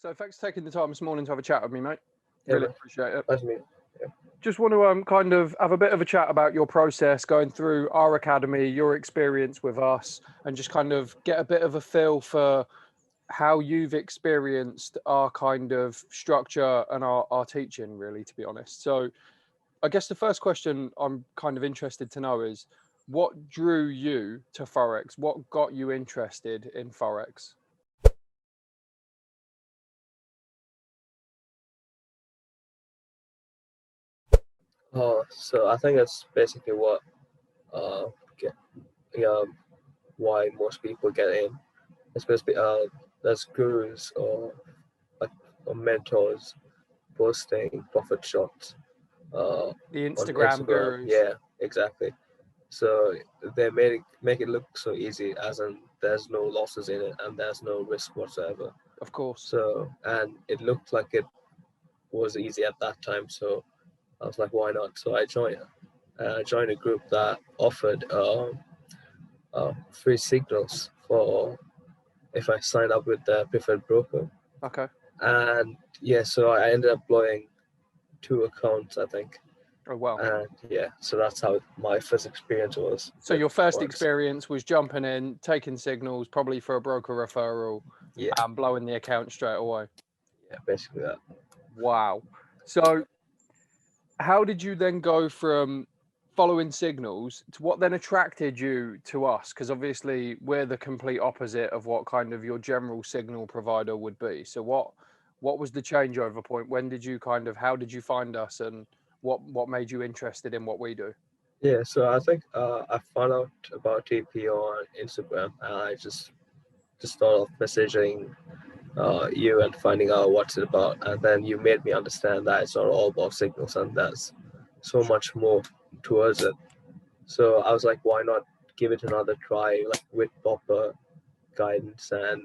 So thanks for taking the time this morning to have a chat with me, mate. Yeah, Really man. appreciate it. Nice to meet you. Yeah. Just want to kind of have a bit of a chat about your process going through our academy, your experience with us, and just kind of get a bit of a feel for how you've experienced our kind of structure and our teaching, really, to be honest. So I guess the first question I'm kind of interested to know is what drew you to Forex? What got you interested in Forex? So I think that's basically what uh get yeah why most people get in, especially there's gurus like or mentors posting profit shots The on Instagram Instagram. gurus, Yeah, exactly. So they make it look so easy, as in there's no losses in it and there's no risk whatsoever. of course. So and it looked like it was easy at that time. So I was like, why not? So I joined a group that offered free signals for if I signed up with the preferred broker. Okay. And yeah, so I ended up blowing 2 accounts, I think. Oh, well. And yeah, so that's how my first experience was. So with your first Forex. experience was jumping in, taking signals, probably for a broker referral, Yeah, and blowing the account straight away. yeah, basically that. Wow. So how did you then go from following signals to what then attracted you to us? Because obviously we're the complete opposite of what kind of your general signal provider would be. So what was the changeover point? When did you kind of how did you find us, and what made you interested in what we do? Yeah, so I think I found out about TP on Instagram, and I just thought of messaging you and finding out what's it about, and then you made me understand that it's not all about signals and there's so much more towards it. So I was like, why not give it another try, like with proper guidance and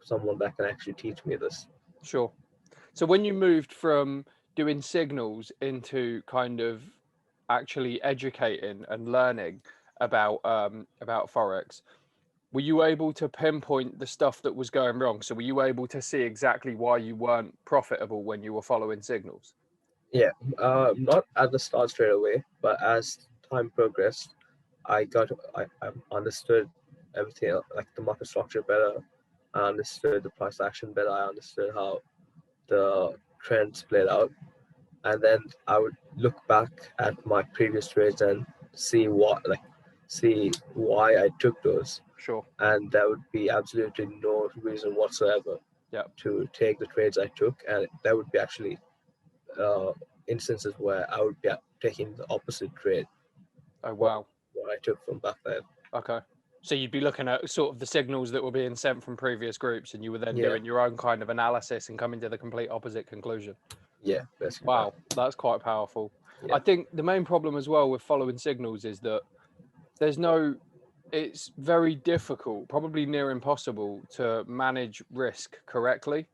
someone that can actually teach me this. Sure. So when you moved from doing signals into kind of actually educating and learning about Forex, were you able to pinpoint the stuff that was going wrong? So were you able to see exactly why you weren't profitable when you were following signals? Yeah, not at the start straight away, but as time progressed, I understood everything, like the market structure better. I understood the price action better. I understood how the trends played out, and then I would look back at my previous trades and see see why I took those, Sure. and there would be absolutely no reason whatsoever Yeah. to take the trades I took, and there would be actually uh, instances where I would be taking the opposite trade Oh, from wow. what I took from back then. Okay. So you'd be looking at sort of the signals that were being sent from previous groups, and you were then Yeah, doing your own kind of analysis and coming to the complete opposite conclusion. yeah, basically that. Wow, that's quite powerful. Yeah, I think the main problem as well with following signals is that there's no, it's very difficult, probably near impossible to manage risk correctly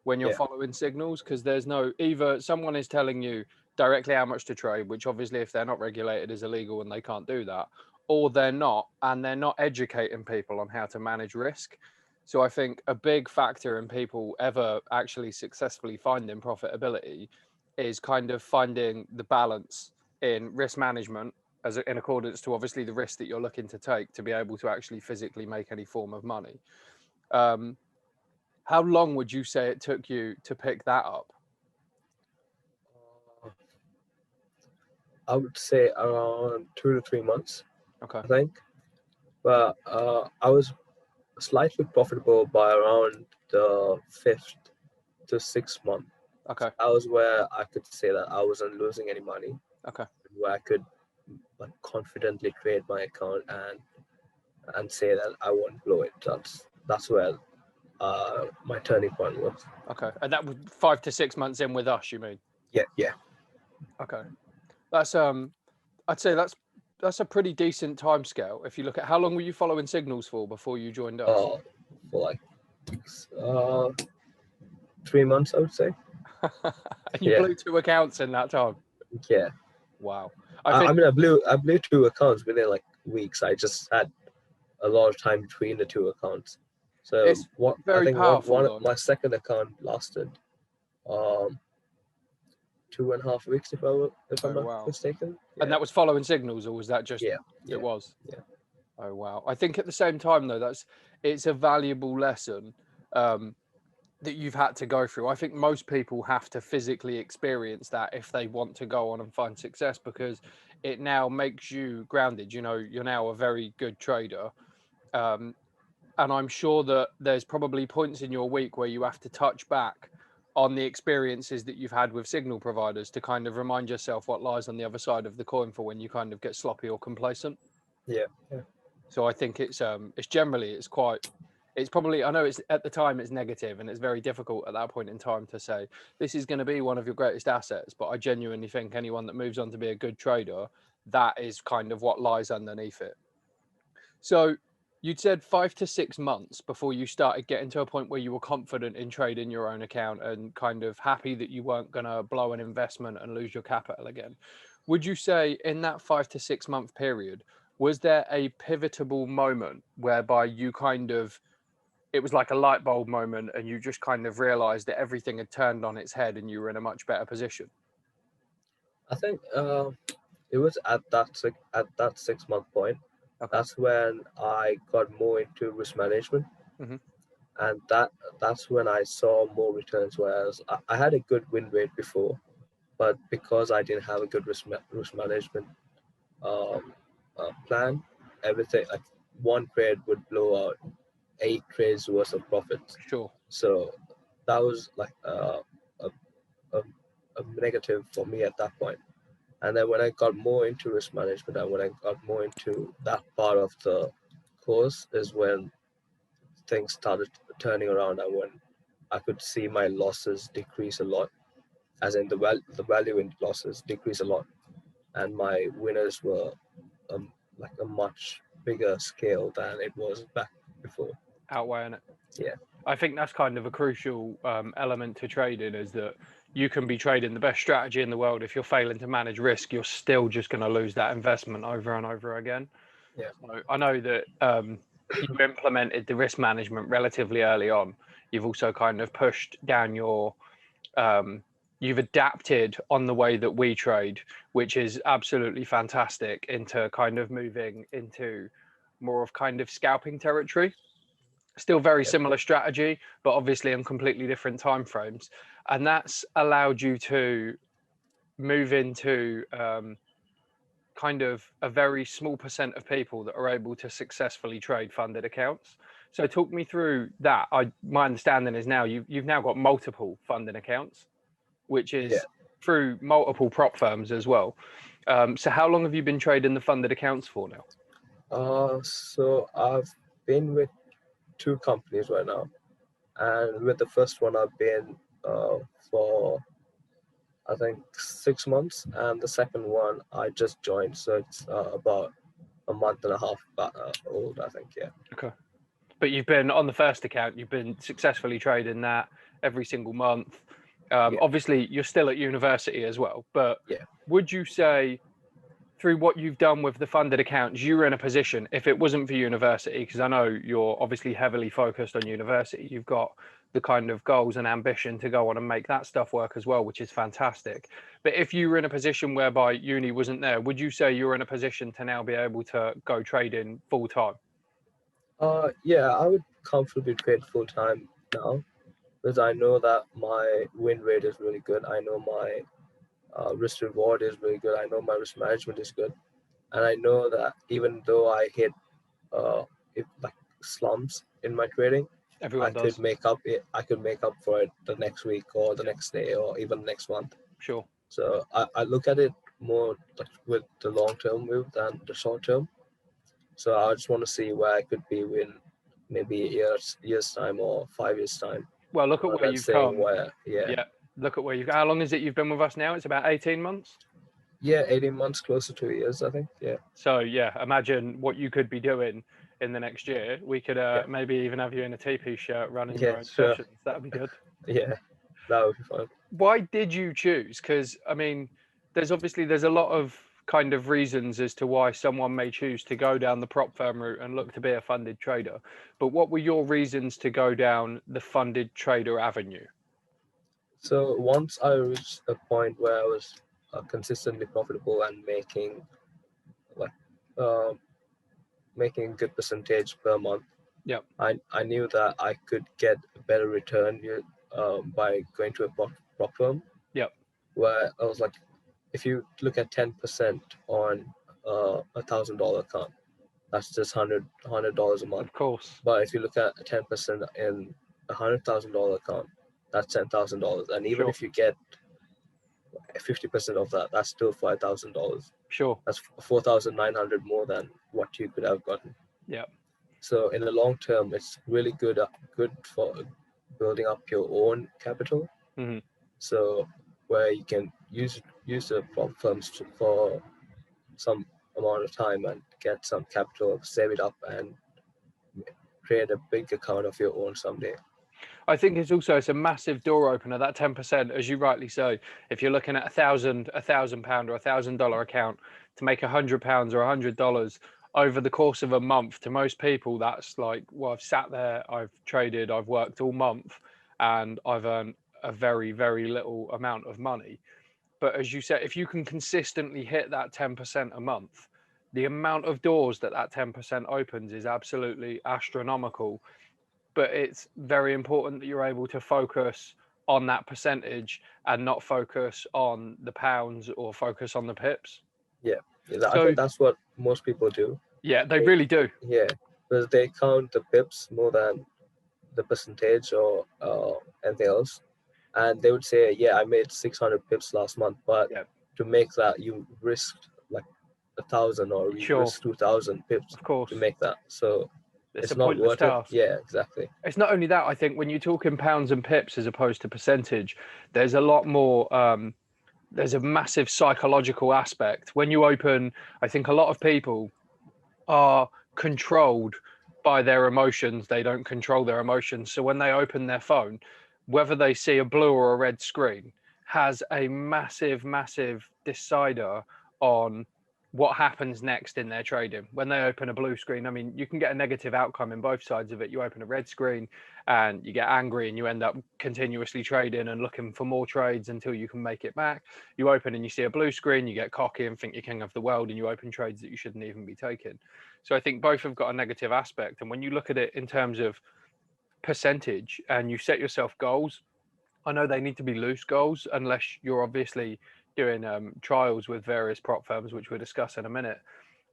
when you're yeah, following signals, because there's no, either someone is telling you directly how much to trade, which obviously if they're not regulated is illegal and they can't do that, or they're not, and they're not educating people on how to manage risk. So I think a big factor in people ever actually successfully finding profitability is kind of finding the balance in risk management as in accordance to obviously the risk that you're looking to take to be able to actually physically make any form of money. Um, how long would you say it took you to pick that up? uh, I would say around 2 to 3 months, Okay. I think. But I was slightly profitable by around the fifth to 6 month. Okay. That was where I could say that I wasn't losing any money, Okay. where I could like confidently trade my account and say that I won't blow it. That's where my turning point was. Okay. And that was 5 to 6 months in with us, you mean? Yeah, yeah. Okay. That's I'd say that's a pretty decent time scale. If you look at how long were you following signals for before you joined us? For like uh 3 months, I would say. And you Yeah, blew 2 accounts in that time. yeah. Wow. I mean, I blew 2 accounts within like weeks. I just had a lot of time between the 2 accounts. So It's what I very think one powerful one though. my second account lasted um 2.5 weeks if I'm Oh not wow. mistaken. And Yeah, that was following signals, or was that just yeah, it yeah, was? yeah, Oh wow. I think at the same time though, it's a valuable lesson um, that you've had to go through. I think most people have to physically experience that if they want to go on and find success, because it now makes you grounded. You know, you're now a very good trader. Um, and I'm sure that there's probably points in your week where you have to touch back on the experiences that you've had with signal providers to kind of remind yourself what lies on the other side of the coin for when you kind of get sloppy or complacent. yeah, yeah. So I think it's generally it's probably, I know it's at the time it's negative and it's very difficult at that point in time to say this is going to be one of your greatest assets, but I genuinely think anyone that moves on to be a good trader, that is kind of what lies underneath it. So you'd said 5 to 6 months before you started getting to a point where you were confident in trading your own account and kind of happy that you weren't going to blow an investment and lose your capital again. Would you say in that 5 to 6 month period, was there a pivotable moment whereby you kind of, it was like a light bulb moment and you just kind of realized that everything had turned on its head and you were in a much better position? I think it was at that 6 month point. Okay. That's when I got more into risk management, Hmm. and that's when I saw more returns. Whereas I had a good win rate before, but because I didn't have a good risk management um, plan, everything like one trade would blow out 8 trades worth of profits. Sure. So that was like a, a, a negative for me at that point. And then when I got more into risk management and when I got more into that part of the course is when things started turning around and when I could see my losses decrease a lot, as in the value in losses decrease a lot, and my winners were like a much bigger scale than it was back before. Outweighing it. Yeah, I think that's kind of a crucial element to trading, is that you can be trading the best strategy in the world. If you're failing to manage risk, you're still just going to lose that investment over and over again. yeah, So I know that you implemented the risk management relatively early on. You've also kind of pushed down um, you've adapted on the way that we trade, which is absolutely fantastic, into kind of moving into more of kind of scalping territory. Still very yeah. similar strategy, but obviously on completely different time frames. And that's allowed you to move into kind of a very small percent of people that are able to successfully trade funded accounts. So talk me through that. My understanding is now you've now got multiple funding accounts, which Yeah. is through multiple prop firms as well. So how long have you been trading the funded accounts for now? So I've been with two companies right now, and with the first one I've been for I think 6 months, and the second one I just joined, so it's about a month and a half old, I think. Yeah, Okay. But you've been on the first account, you've been successfully trading that every single month. yeah, Obviously, you're still at university as well, but yeah, would you say through what you've done with the funded accounts, you were in a position, if it wasn't for university, because I know you're obviously heavily focused on university, you've got the kind of goals and ambition to go on and make that stuff work as well, which is fantastic. But if you were in a position whereby uni wasn't there, would you say you're in a position to now be able to go trading full time? yeah. I would comfortably trade full time now because I know that my win rate is really good. I know my risk reward is really good. I know my risk management is good, and I know that even though I hit like slumps in my trading, Everyone does. I could make up for it the next week or the next day or even next month. Sure. So I look at it more like with the long term view than the short term. So I just want to see where I could be in maybe a years time or 5 years time, Well, look at rather where than you've saying come. where. Yeah, Yeah. Look at where you've, how long is it you've been with us now? It's about 18 months. yeah, 18 months, close to 2 years, I think. Yeah, So yeah, imagine what you could be doing in the next year. We could yeah, maybe even have you in a TeePee shirt running your yeah, own sure. sessions. That'd be good. Yeah, that would be fun. Why did you choose? Because I mean, there's a lot of kind of reasons as to why someone may choose to go down the prop firm route and look to be a funded trader. But what were your reasons to go down the funded trader avenue? So once I reached a point where I was consistently profitable and making like uh, making good percentage per month, Yep. I knew that I could get a better return by going to a prop firm. Yep. Where I was like, if you look at 10% on $1,000 account, that's just $100 a month. Of course. But if you look at 10% in $100,000 account, that's $10,000. And even Sure. if you get 50% of that, that's still $5,000. Sure. That's 4,900 more than what you could have gotten. Yep. So in the long term, it's really good for building up your own capital. Mm-hmm. So where you can use the prop firms for some amount of time and get some capital, save it up, and create a big account of your own someday. I think it's a massive door opener, that 10%, as you rightly say. If you're looking at £1,000 or $1,000 account to make £100 or $100 over the course of a month, to most people, that's like, well, I've sat there, I've traded, I've worked all month, and I've earned a very, very little amount of money. But as you said, if you can consistently hit that 10% a month, the amount of doors that 10% opens is absolutely astronomical. But it's very important that you're able to focus on that percentage and not focus on the pounds or focus on the pips. Yeah, I So think that's what most people do. yeah, they really do. Yeah, because they count the pips more than the percentage or anything else, and they would say, "Yeah, I made 600 pips last month," but Yeah, to make that, you risked like 1,000 or you sure, risk 2,000 pips of course. to make that. So It's a it's not pointless worth it. task. Yeah, exactly. It's not only that, I think when you talk in pounds and pips as opposed to percentage, there's a lot more, there's a massive psychological aspect. When you open, I think a lot of people are controlled by their emotions. They don't control their emotions. So when they open their phone, whether they see a blue or a red screen has a massive, massive decider on what happens next in their trading. When they open a blue screen, I mean, you can get a negative outcome in both sides of it. You open a red screen and you get angry and you end up continuously trading and looking for more trades until you can make it back. You open and you see a blue screen, you get cocky and think you're king of the world and you open trades that you shouldn't even be taking. So I think both have got a negative aspect. And when you look at it in terms of percentage and you set yourself goals, I know they need to be loose goals unless you're obviously doing trials with various prop firms, which we'll discuss in a minute.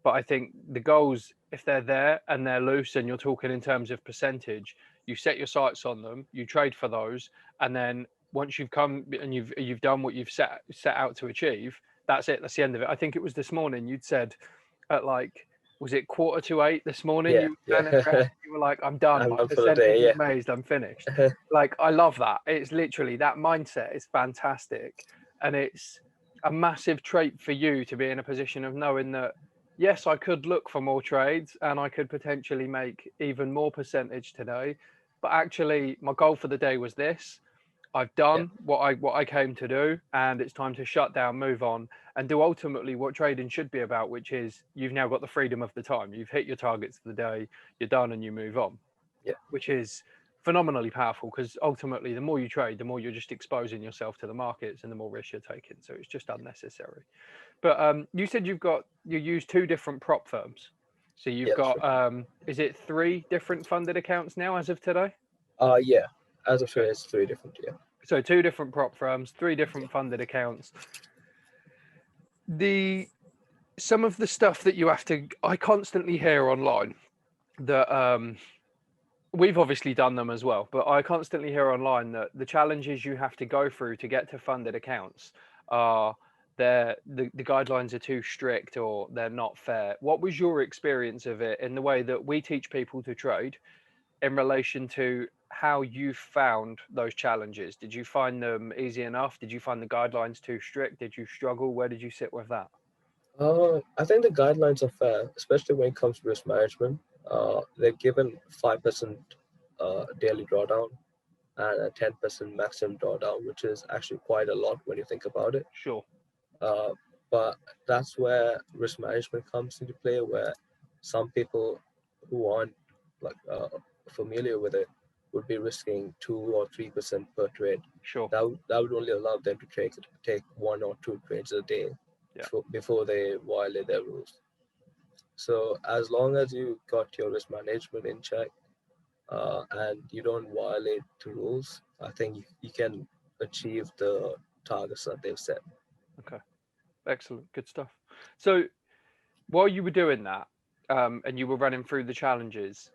But I think the goals, if they're there and they're loose and you're talking in terms of percentage, you set your sights on them, you trade for those, and then once you've come and you've done what you've set out to achieve, that's it. That's the end of it. I think it was this morning you'd said at like, was it 7:45 this morning? Yeah, You were standing around, yeah. you were like, I'm done. I'm My done for the percentage day. is Yeah. amazed. I'm finished. Like, I love that. It's literally that mindset is fantastic. And it's a massive trait for you to be in a position of knowing that, yes, I could look for more trades and I could potentially make even more percentage today. But actually, my goal for the day was this. I've done what I came to do, and it's time to shut down, move on, and do ultimately what trading should be about, which is you've now got the freedom of the time. You've hit your targets for the day, you're done, and you move on. Yeah. Which is phenomenally powerful because ultimately, the more you trade, the more you're just exposing yourself to the markets, and the more risk you're taking. So it's just unnecessary. But you said you use two different prop firms. So you've Yeah, got sure. is it three different funded accounts now as of today? Yeah. As of today, Okay. it's 3 different. Yeah. So two different prop firms, three different funded accounts. Some of the stuff that you have to, I constantly hear online that we've obviously done them as well, but I constantly hear online that the challenges you have to go through to get to funded accounts are the guidelines are too strict or they're not fair. What was your experience of it in the way that we teach people to trade in relation to how you found those challenges? Did you find them easy enough? Did you find the guidelines too strict? Did you struggle? Where did you sit with that? I think the guidelines are fair, especially when it comes to risk management. They're given 5% daily drawdown and a 10% maximum drawdown, which is actually quite a lot when you think about it. Sure. Uh, But that's where risk management comes into play, where some people who aren't like familiar with it would be risking 2 or 3% per trade. Sure. That would only allow them to take 1 or 2 trades a day Yeah. before they violate their rules. So as long as you got your risk management in check, and you don't violate the rules, I think you can achieve the targets that they've set. Okay. Excellent. Good stuff. So while you were doing that, and you were running through the challenges,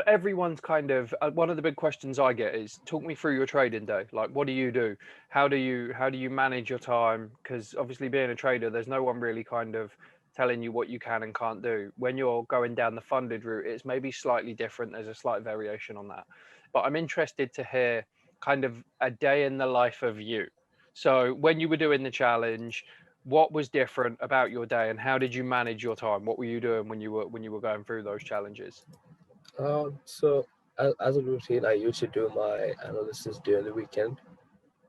everyone's kind of one of the big questions I get is talk me through your trading day. Like, what do you do? How do you manage your time? Because obviously, being a trader, there's no one really kind of telling you what you can and can't do. When you're going down the funded route, it's maybe slightly different. There's a slight variation on that. But I'm interested to hear kind of a day in the life of you. So when you were doing the challenge, what was different about your day, and how did you manage your time? What were you doing when you were going through those challenges? So as a routine, I usually do my analysis during the weekend.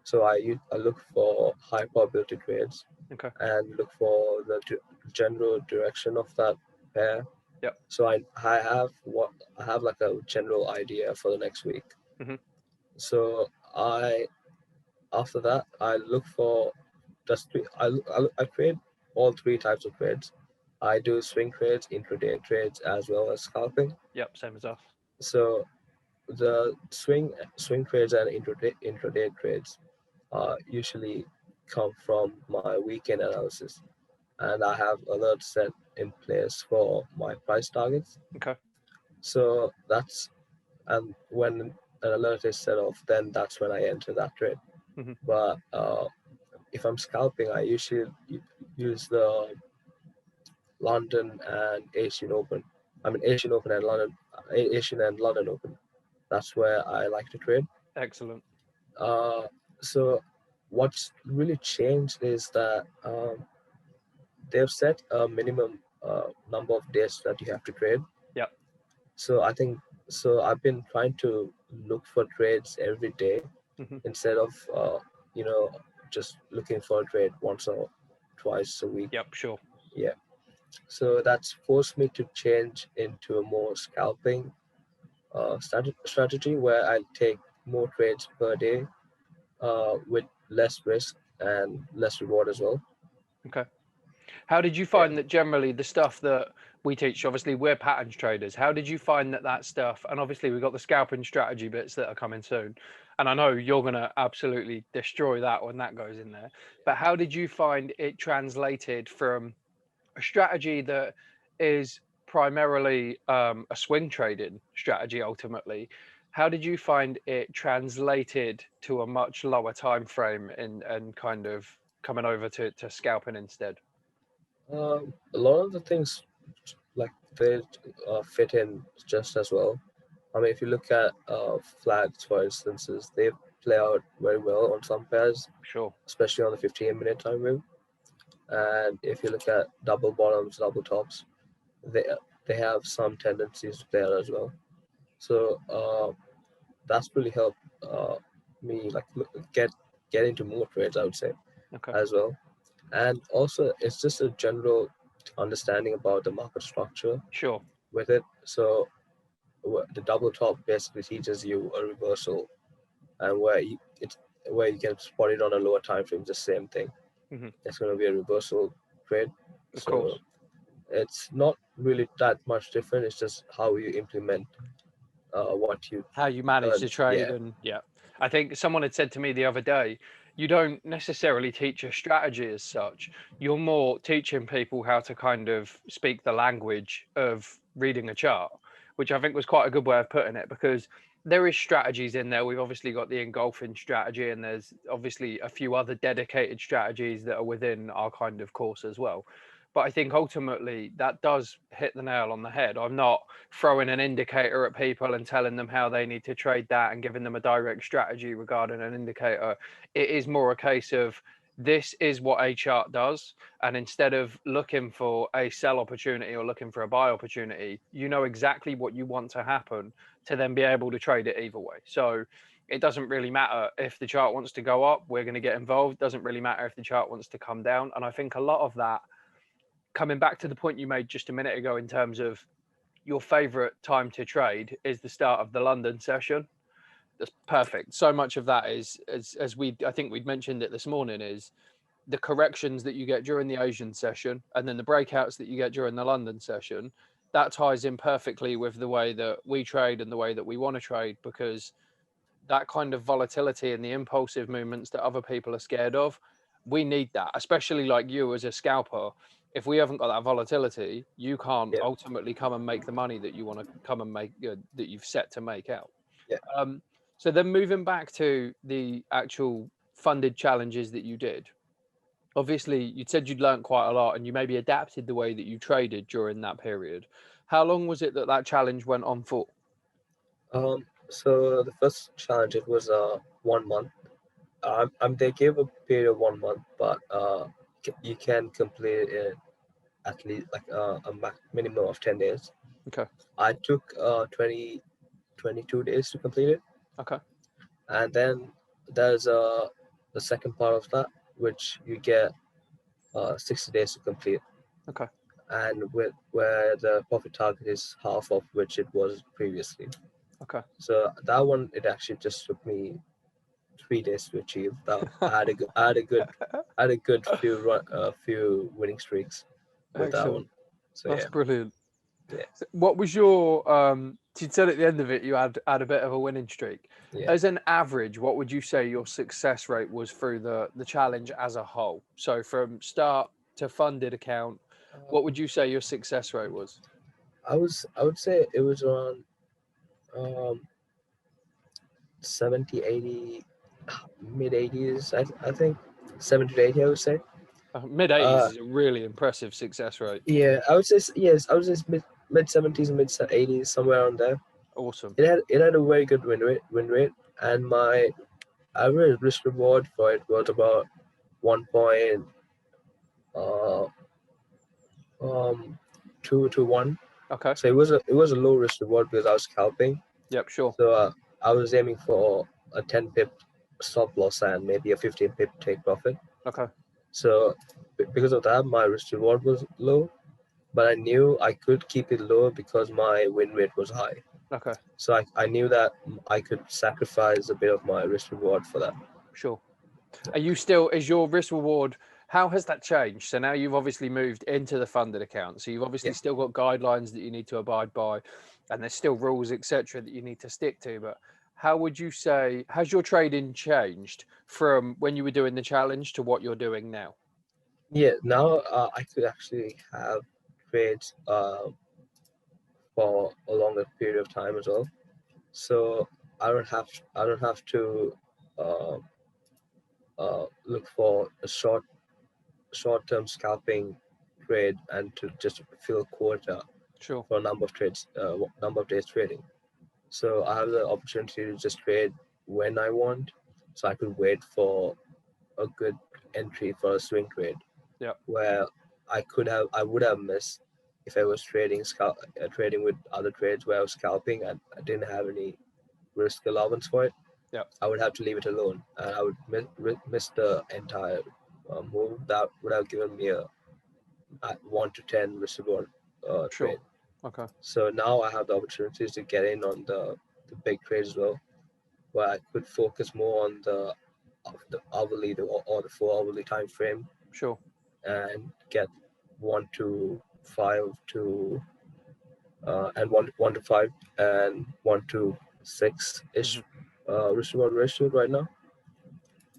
So I look for high probability trades Okay. and look for the general direction of that pair. Yep. So I have like a general idea for the next week. Hmm. So I after that I look for just three. I trade all three types of trades. I do swing trades, intraday trades, as well as scalping. Yep. Same as us. So the swing trades and intraday trades usually come from my weekend analysis, and I have alerts set in place for my price targets. Okay. So that's and when an alert is set off, then that's when I enter that trade. Hmm. But if I'm scalping, I usually use the London and Asian Open. I mean Asian Open and Asian and London Open. That's where I like to trade. Excellent. Uh, so what's really changed is that they've set a minimum number of days that you have to trade. Yep. So I think I've been trying to look for trades every day Hmm. instead of you know just looking for a trade once or twice a week. Yep. Sure. Yeah. So that's forced me to change into a more scalping strategy where I take more trades per day with less risk and less reward as well. Okay. How did you Yeah. find that generally the stuff that we teach, obviously we're patterns traders, how did you find that stuff, and obviously we've got the scalping strategy bits that are coming soon, and I know you're going to absolutely destroy that when that goes in there, but how did you find it translated from a strategy that is primarily a swing trading strategy ultimately? How did you find it translated to a much lower time frame and kind of coming over to scalping instead? A lot of the things like they fit in just as well. I mean, if you look at flags, for instances, they play out very well on some pairs, Sure. especially on the 15-minute time frame. And if you look at double bottoms, double tops, they they have some tendencies to play out as well. So that's really helped me like get into more trades, I would say, Okay. as well. And also, it's just a general understanding about the market structure Sure. with it. So the double top basically teaches you a reversal, and where you can spot it on a lower time frame, the same thing. Hmm. It's going to be a reversal trade. Of So course. it's not really that much different. It's just how you implement what you How you manage learn. the trade, Yeah, and yeah, I think someone had said to me the other day, you don't necessarily teach a strategy as such. You're more teaching people how to kind of speak the language of reading a chart, which I think was quite a good way of putting it, because there is strategies in there. We've obviously got the engulfing strategy, and there's obviously a few other dedicated strategies that are within our kind of course as well. But I think ultimately that does hit the nail on the head. I'm not throwing an indicator at people and telling them how they need to trade that and giving them a direct strategy regarding an indicator. It is more a case of this is what a chart does. And instead of looking for a sell opportunity or looking for a buy opportunity, you know exactly what you want to happen to then be able to trade it either way. So it doesn't really matter if the chart wants to go up, we're going to get involved. Doesn't really matter if the chart wants to come down. And I think a lot of that, coming back to the point you made just a minute ago in terms of your favorite time to trade is the start of the London session. That's perfect. So much of that is, as I think we'd mentioned it this morning, is the corrections that you get during the Asian session and then the breakouts that you get during the London session. That ties in perfectly with the way that we trade and the way that we want to trade, because that kind of volatility and the impulsive movements that other people are scared of, we need that, especially like you as a scalper. If we haven't got that volatility, you can't Yeah. ultimately come and make the money that you want to come and make, that you've set to make out. Yeah. So then moving back to the actual funded challenges that you did, obviously you said you'd learned quite a lot and you maybe adapted the way that you traded during that period. How long was it that that challenge went on for? So the first challenge, it was 1 month. They gave a period of 1 month, but you can complete it at least like minimum of 10 days. Okay. I took 22 days to complete it. Okay. And then there's the second part of that, which you get 60 days to complete. Okay. And with where the profit target is half of which it was previously. Okay. So that one, it actually just took me 3 days to achieve. That I had a good few winning streaks with that Excellent. one. So That's yeah, brilliant. yeah, So what was your you said at the end of it you had a bit of a winning streak. yeah. As an average, what would you say your success rate was through the challenge as a whole? So from start to funded account, what would you say your success rate was? I would say it was around um 70, 80, mid 80s. I think 70 to 80. I would say. Mid 80s Uh, is a really impressive success rate. yeah, I would say yes. I would say mid 70s, mid 80s, somewhere around there. Awesome. It had a very good win rate, and my average risk reward for it was about 1. Uh, 2 to 1. Okay. So it was a low risk reward because I was scalping. Yep, sure. So I was aiming for a 10 pip stop loss and maybe a 15 pip take profit. Okay. So because of that, my risk reward was low, but I knew I could keep it low because my win rate was high. Okay. So I knew that I could sacrifice a bit of my risk reward for that. Sure. Are you still, is your risk reward, how has that changed? So now you've obviously moved into the funded account. So you've obviously Yeah. still got guidelines that you need to abide by, and there's still rules, etc., that you need to stick to. But how would you say, has your trading changed from when you were doing the challenge to what you're doing now? Yeah, now I could actually have trades for a longer period of time as well. So I don't have to uh, look for a short term scalping trade and to just fill a quota Sure. for a number of days trading. So I have the opportunity to just trade when I want. So I could wait for a good entry for a swing trade. Yeah. Where I would have missed if I was trading with other trades where I was scalping and I didn't have any risk allowance for it. Yeah. I would have to leave it alone, and I would miss the entire move. That would have given me a 1 to 10 risk reward Sure. trade. Okay. So now I have the opportunities to get in on the big trades as well, where I could focus more on the hourly or the 4 hourly time frame Sure. and get 1 to 5 to and 1 to 5 and 1 to 6 ish risk reward ratio right now.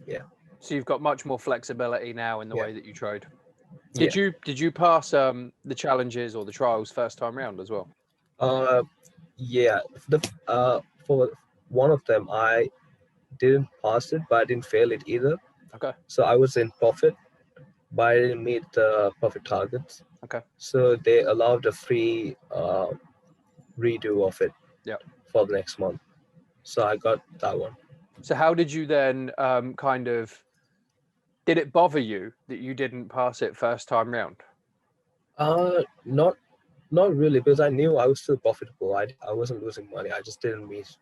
Yeah. So you've got much more flexibility now in the Yeah. way that you trade. Yeah. Did you pass the challenges or the trials first time round as well? Yeah. For one of them, I didn't pass it, but I didn't fail it either. Okay. So I was in profit, but I didn't meet the profit targets. Okay. So they allowed a free redo of it. Yeah. For the next month. So I got that one. So how did you then kind of, did it bother you that you didn't pass it first time round? Not really, because I knew I was still profitable. I wasn't losing money. I just didn't meet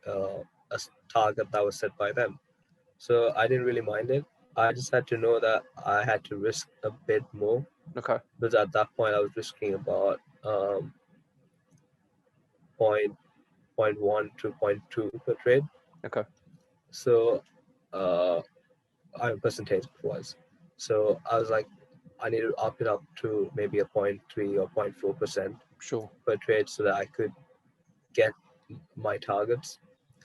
target that was set by them. So I didn't really mind it. I just had to know that I had to risk a bit more, Okay. because at that point I was risking about point point one to point two per trade. Okay. So uh, I percentage was. So I was like, I need to up it up to maybe a point three or 0.4% Sure. per trade so that I could get my targets,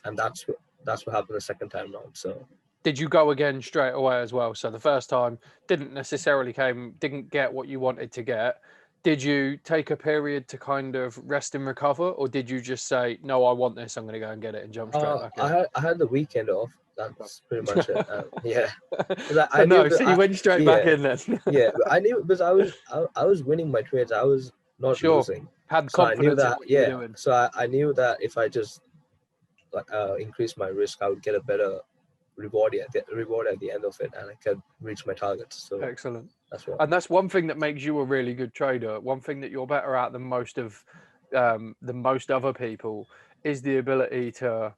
and that's what happened the second time round. So Did you go again straight away as well? So the first time didn't get what you wanted to get. Did you take a period to kind of rest and recover, or did you just say, no, I want this, I'm going to go and get it and jump straight back in? I had the weekend off. That's pretty much it. Yeah, because So I knew no, that so you went straight back yeah, in then. yeah, I knew because I was winning my trades. I was not Sure. losing. Had So I knew confidence in that, what you were yeah. doing. So I knew that if I just like increase my risk, I would get a better reward at the end of it, and I could reach my targets. So Excellent. that's what. And that's one thing that makes you a really good trader. One thing that you're better at than most other people is the ability to,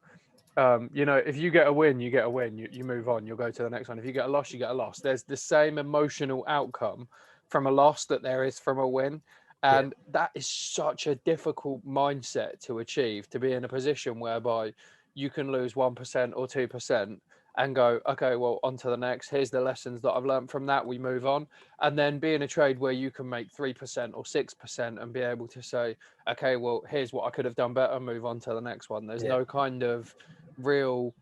if you get a win, you get a win. You move on. You'll go to the next one. If you get a loss, you get a loss. There's the same emotional outcome from a loss that there is from a win. Yeah, And that is such a difficult mindset to achieve, to be in a position whereby you can lose 1% or 2% and go, okay, well, on to the next. Here's the lessons that I've learned from that. We move on. And then be in a trade where you can make 3% or 6% and be able to say, okay, well, here's what I could have done better, move on to the next one. There's yeah, no kind of real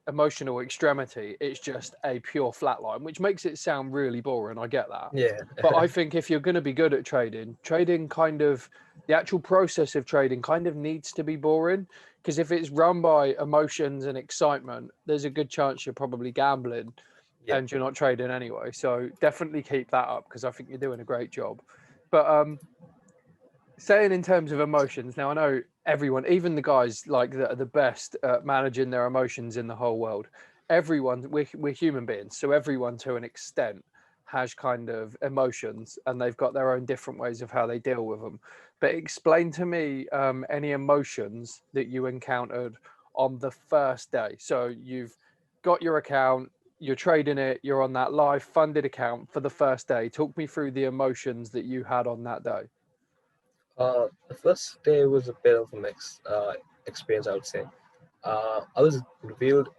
emotional extremity. It's just a pure flat line, which makes it sound really boring. I get that. yeah, But I think if you're going to be good at trading kind of the actual process of trading kind of needs to be boring, because if it's run by emotions and excitement, there's a good chance you're probably gambling yeah. and you're not trading anyway. So definitely keep that up because I think you're doing a great job. But saying in terms of emotions, now I know everyone, even the guys like that are the best at managing their emotions in the whole world. Everyone, we're human beings, so everyone to an extent has kind of emotions, and they've got their own different ways of how they deal with them. But explain to me any emotions that you encountered on the first day. So you've got your account, you're trading it, you're on that live funded account for the first day. Talk me through the emotions that you had on that day. The first day was a bit of a mixed experience, I would say. I was revealed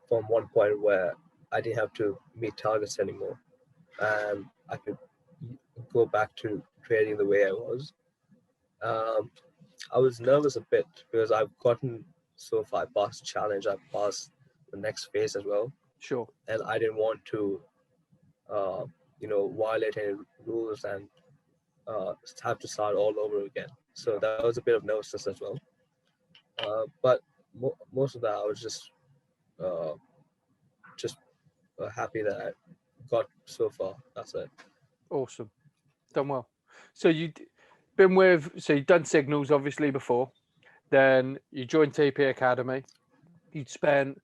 from one point where I didn't have to meet targets anymore, and I could go back to trading the way I was. Um, I was nervous a bit because I've gotten so far past challenge, I've passed the next phase as well, Sure. and I didn't want to, uh, violate any rules and have to start all over again. So that was a bit of nervousness as well. But most of that, I was uh, just happy that I got so far. That's it. Awesome. Done well. So you've done signals obviously before. Then you joined TeePee Academy. You'd spent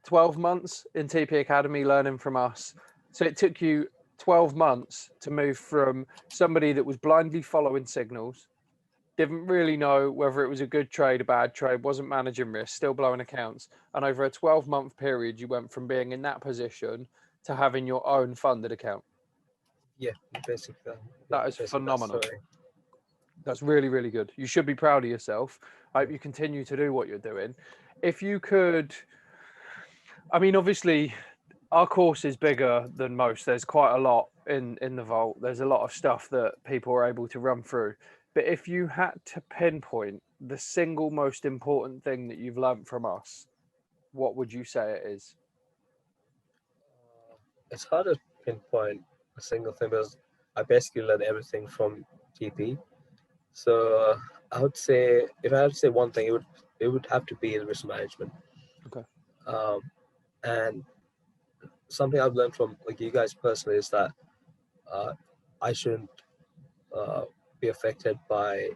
12 months in TeePee Academy learning from us. So it took you 12 months to move from somebody that was blindly following signals, didn't really know whether it was a good trade, a bad trade, wasn't managing risk, still blowing accounts. And over a 12-month period, you went from being in that position to having your own funded account. Yeah, basically. Yeah, That is basically that phenomenal. story. That's really, really good. You should be proud of yourself. I hope you continue to do what you're doing. If you could, I mean, obviously, our course is bigger than most. There's quite a lot in the vault. There's a lot of stuff that people are able to run through. But if you had to pinpoint the single most important thing that you've learned from us, what would you say it is? It's hard to pinpoint a single thing because I basically learned everything from TP. So I would say, if I had to say one thing, it would have to be the risk management. Okay. Um, and something I've learned from like you guys personally is that uh, I shouldn't uh, be affected by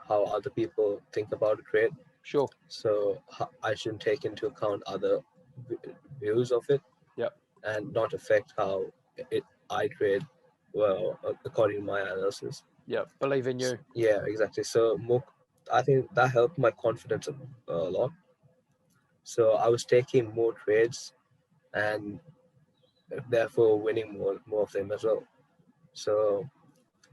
how other people think about a trade. Sure. So I shouldn't take into account other views of it Yep. and not affect how I trade well according to my analysis. Yep. Believe in you. Yeah, exactly. So more, I think that helped my confidence a lot. So I was taking more trades and therefore winning more of them as well. So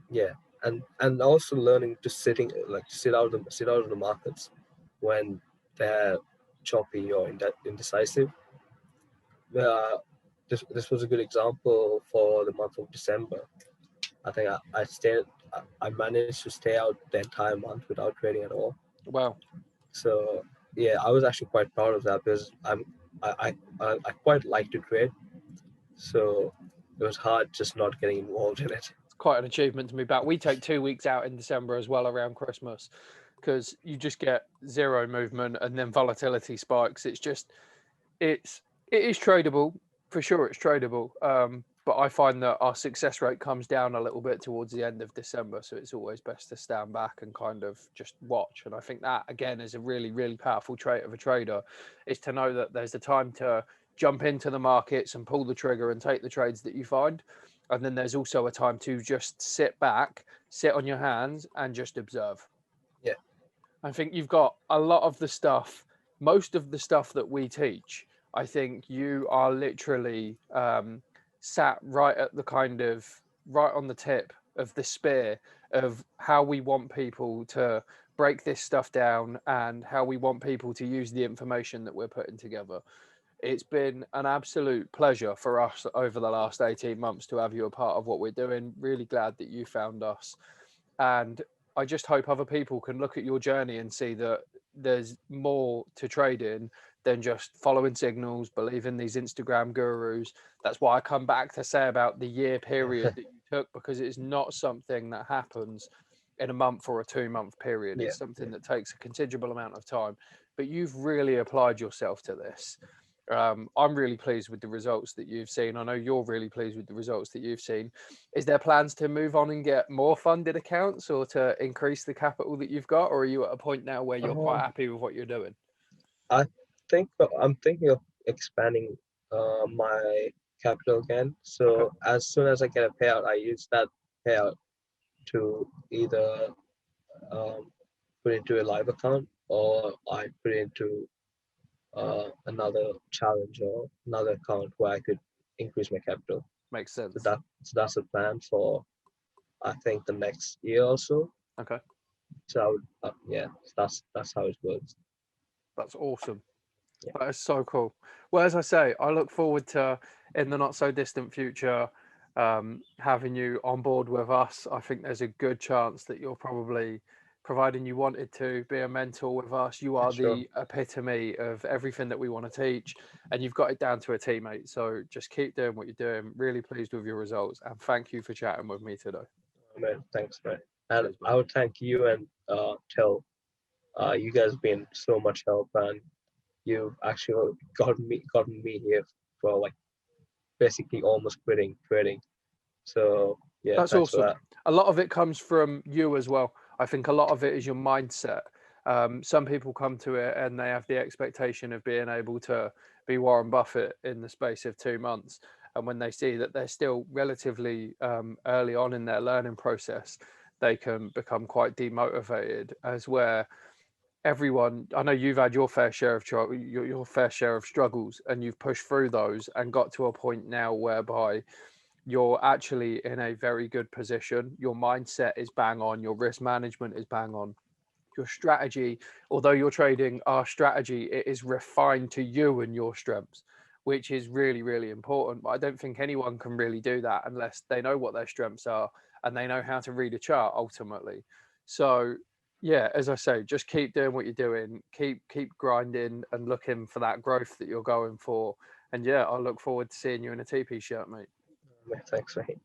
yeah, and also learning to sit out of the markets when they're choppy or indecisive. Uh, this was a good example for the month of December. I think I managed to stay out the entire month without trading at all. Wow. So yeah, I was actually quite proud of that because I quite like to trade. So it was hard just not getting involved in it. It's quite an achievement to be back. We take 2 weeks out in December as well around Christmas because you just get zero movement and then volatility spikes. It's it is tradable for sure. It's tradable, but I find that our success rate comes down a little bit towards the end of December. So it's always best to stand back and kind of just watch. And I think that again is a really powerful trait of a trader, is to know that there's a time to jump into the markets and pull the trigger and take the trades that you find. And then there's also a time to just sit back, sit on your hands, and just observe. Yeah, I think you've got a lot of the stuff, most of the stuff that we teach. I think you are literally sat right at the kind of right on the tip of the spear of how we want people to break this stuff down and how we want people to use the information that we're putting together. It's been an absolute pleasure for us over the last 18 months to have you a part of what we're doing. Really glad that you found us. And I just hope other people can look at your journey and see that there's more to trade in than just following signals, believing these Instagram gurus. That's why I come back to say about the year period that you took, because it's not something that happens in a month or a 2 month period. yeah, It's something that takes a considerable amount of time. But you've really applied yourself to this. I'm really pleased with the results that you've seen. I know you're really pleased with the results that you've seen. Is there plans to move on and get more funded accounts or to increase the capital that you've got? Or are you at a point now where you're quite Um, happy with what you're doing? I I'm thinking of expanding my capital again. Okay, So as soon as I get a payout, I use that payout to either um, put into a live account or I put into another challenge or another account where I could increase my capital. makes So sense. that's a plan for I think the next year or so. Okay, So I would, yeah, that's how it works. that's awesome. Yeah, That is so cool. Well, as I say, I look forward to, in the not so distant future, having you on board with us. I think there's a good chance that you'll probably, providing you wanted to, be a mentor with us. You are sure. the epitome of everything that we want to teach, and you've got it down to a teammate. So just keep doing what you're doing. Really pleased with your results, and thank you for chatting with me today. Man, thanks, man. And Cheers, bud. I would thank you and tell you guys been so much help and you've actually gotten me here for like basically almost quitting trading. So yeah, That's thanks for awesome. that. A lot of it comes from you as well. I think a lot of it is your mindset. Some people come to it and they have the expectation of being able to be Warren Buffett in the space of 2 months. And when they see that they're still relatively early on in their learning process, they can become quite demotivated. As where everyone, I know you've had your fair share of your fair share of struggles, and you've pushed through those and got to a point now whereby you're actually in a very good position. Your mindset is bang on, your risk management is bang on. Your strategy, although you're trading our strategy, it is refined to you and your strengths, which is really important. But I don't think anyone can really do that unless they know what their strengths are and they know how to read a chart ultimately. So yeah, as I say, just keep doing what you're doing, keep grinding and looking for that growth that you're going for. And yeah, I look forward to seeing you in a TP shirt, mate. Thanks, mate.